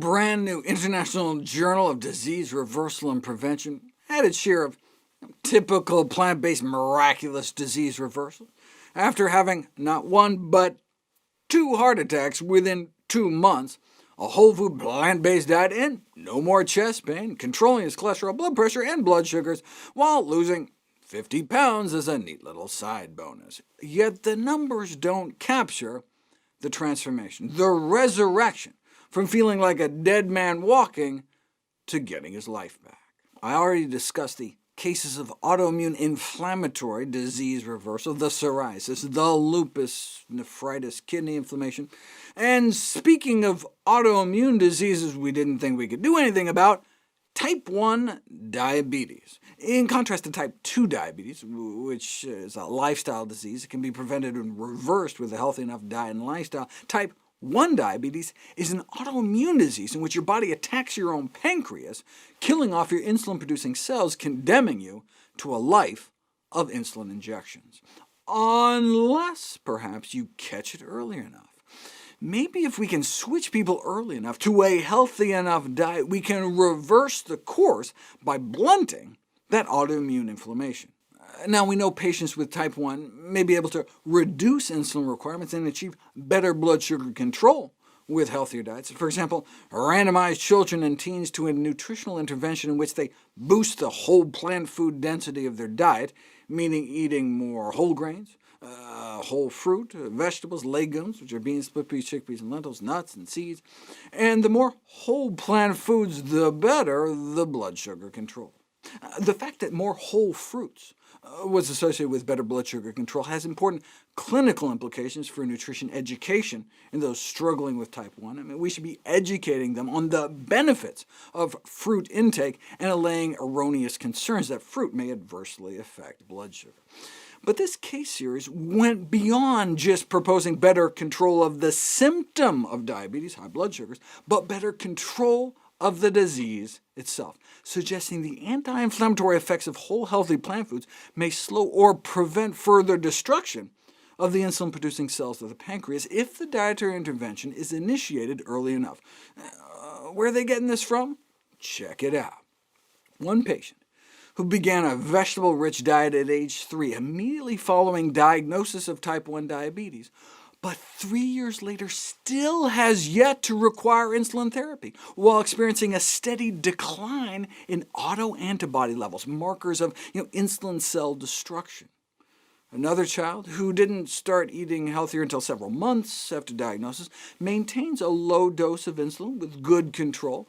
brand new International Journal of Disease Reversal and Prevention had its share of typical plant-based miraculous disease reversal, after having not one but 2 heart attacks within 2 months, a whole food plant-based diet, and no more chest pain, controlling his cholesterol, blood pressure, and blood sugars, while losing 50 pounds as a neat little side bonus. Yet the numbers don't capture the transformation, the resurrection, from feeling like a dead man walking to getting his life back. I already discussed the cases of autoimmune inflammatory disease reversal, the psoriasis, the lupus nephritis, kidney inflammation, and speaking of autoimmune diseases we didn't think we could do anything about, type 1 diabetes. In contrast to type 2 diabetes, which is a lifestyle disease, it can be prevented and reversed with a healthy enough diet and lifestyle. Type 1 diabetes is an autoimmune disease in which your body attacks your own pancreas, killing off your insulin-producing cells, condemning you to a life of insulin injections. Unless, perhaps, you catch it early enough. Maybe if we can switch people early enough to a healthy enough diet, we can reverse the course by blunting that autoimmune inflammation. Now, we know patients with type 1 may be able to reduce insulin requirements and achieve better blood sugar control with healthier diets. For example, randomize children and teens to a nutritional intervention in which they boost the whole plant food density of their diet, meaning eating more whole grains, whole fruit, vegetables, legumes, which are beans, split peas, chickpeas, and lentils, nuts, and seeds. And the more whole plant foods, the better the blood sugar control. The fact that more whole fruits was associated with better blood sugar control has important clinical implications for nutrition education in those struggling with type 1. I mean, we should be educating them on the benefits of fruit intake and allaying erroneous concerns that fruit may adversely affect blood sugar. But this case series went beyond just proposing better control of the symptom of diabetes, high blood sugars, but better control of the disease itself, suggesting the anti-inflammatory effects of whole healthy plant foods may slow or prevent further destruction of the insulin-producing cells of the pancreas if the dietary intervention is initiated early enough. Where are they getting this from? Check it out. One patient who began a vegetable-rich diet at age 3, immediately following diagnosis of type 1 diabetes, but 3 years later still has yet to require insulin therapy, while experiencing a steady decline in autoantibody levels, markers of insulin cell destruction. Another child, who didn't start eating healthier until several months after diagnosis, maintains a low dose of insulin with good control,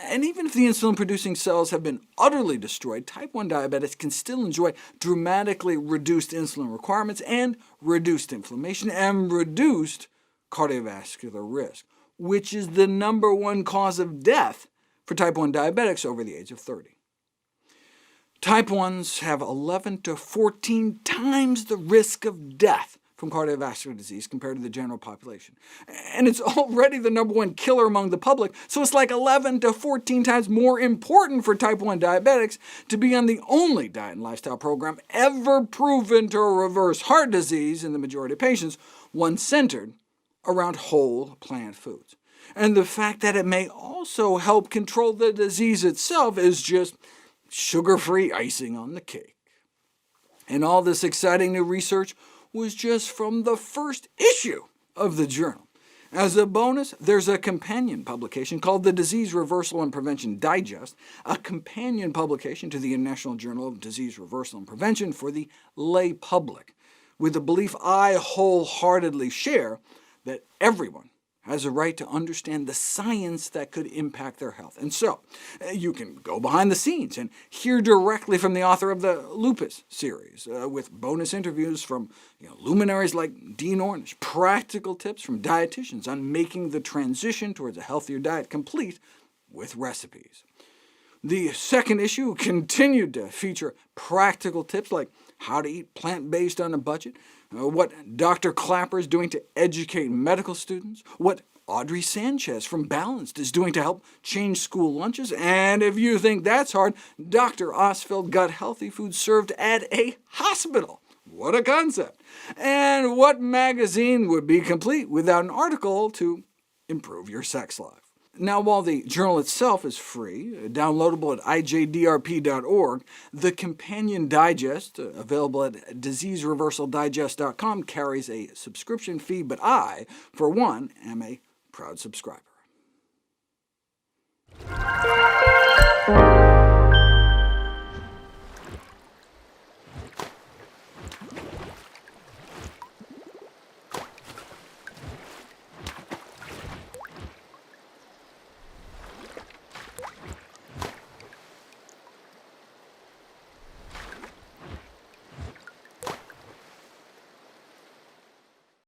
and even if the insulin-producing cells have been utterly destroyed, type 1 diabetics can still enjoy dramatically reduced insulin requirements and reduced inflammation and reduced cardiovascular risk, which is the #1 cause of death for type 1 diabetics over the age of 30. Type 1s have 11 to 14 times the risk of death from cardiovascular disease compared to the general population. And it's already the #1 killer among the public, so it's like 11 to 14 times more important for type 1 diabetics to be on the only diet and lifestyle program ever proven to reverse heart disease in the majority of patients, one centered around whole plant foods. And the fact that it may also help control the disease itself is just sugar-free icing on the cake. And all this exciting new research was just from the first issue of the journal. As a bonus, there's a companion publication called the Disease Reversal and Prevention Digest, a companion publication to the International Journal of Disease Reversal and Prevention for the lay public, with the belief I wholeheartedly share that everyone has a right to understand the science that could impact their health. And so, you can go behind the scenes and hear directly from the author of the Lupus series, with bonus interviews from luminaries like Dean Ornish, practical tips from dietitians on making the transition towards a healthier diet complete with recipes. The second issue continued to feature practical tips like how to eat plant-based on a budget, what Dr. Clapper is doing to educate medical students, what Audrey Sanchez from Balanced is doing to help change school lunches, and if you think that's hard, Dr. Osfeld got healthy food served at a hospital. What a concept! And what magazine would be complete without an article to improve your sex life? Now, while the journal itself is free, downloadable at ijdrp.org, the companion digest, available at diseasereversaldigest.com, carries a subscription fee, but I, for one, am a proud subscriber.